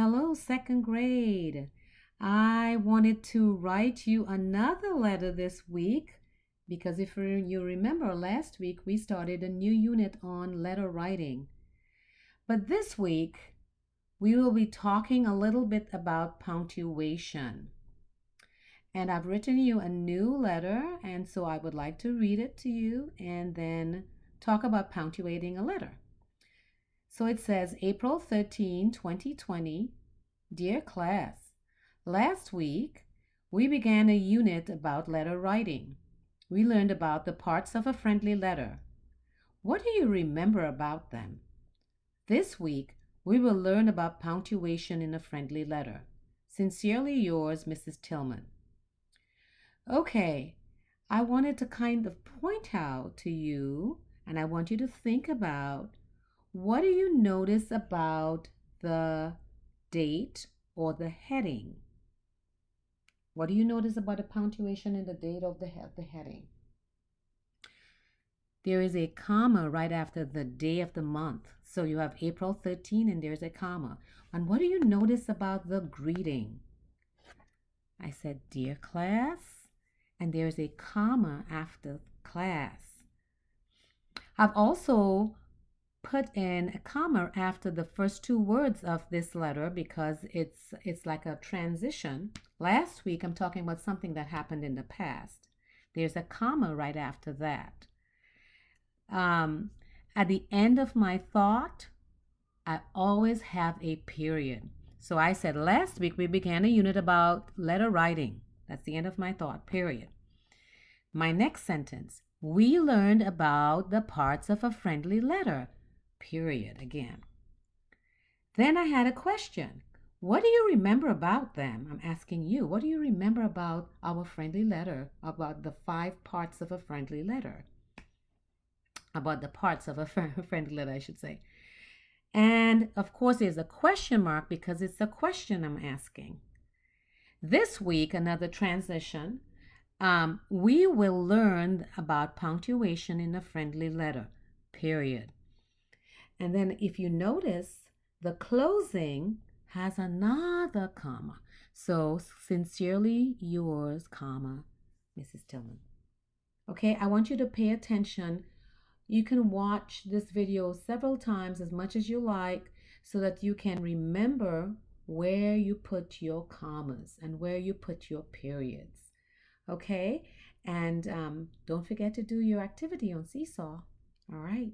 Hello, second grade. I wanted to write you another letter this week because if you remember last week we started a new unit on letter writing. But this week we will be talking a little bit about punctuation. And I've written you a new letter, and so I would like to read it to you and then talk about punctuating a letter. So it says April 13, 2020. Dear class, last week we began a unit about letter writing. We learned about the parts of a friendly letter. What do you remember about them? This week we will learn about punctuation in a friendly letter. Sincerely yours, Mrs. Tillman. Okay, I wanted to kind of point out to you, and I want you to think about, what do you notice about the date or the heading? What do you notice about the punctuation in the date of the heading? There is a comma right after the day of the month. So you have April 13 and there's a comma. And what do you notice about the greeting? I said, dear class, and there's a comma after class. I've also put in a comma after the first two words of this letter because it's like a transition. Last week I'm talking about something that happened in the past. There's a comma right after that. At the end of my thought, I always have a period. So I said last week we began a unit about letter writing. That's the end of my thought, period. My next sentence, we learned about the parts of a friendly letter, period, again. Then I had a question. What do you remember about them? I'm asking you, what do you remember about our friendly letter, about the 5 parts of a friendly letter? About the parts of a friendly letter, I should say. And of course, there's a question mark because it's a question I'm asking. This week, another transition, we will learn about punctuation in a friendly letter, period. And then if you notice, the closing has another comma. So, sincerely yours, comma, Mrs. Tillman. Okay, I want you to pay attention. You can watch this video several times, as much as you like, so that you can remember where you put your commas and where you put your periods. Okay, and don't forget to do your activity on Seesaw. All right.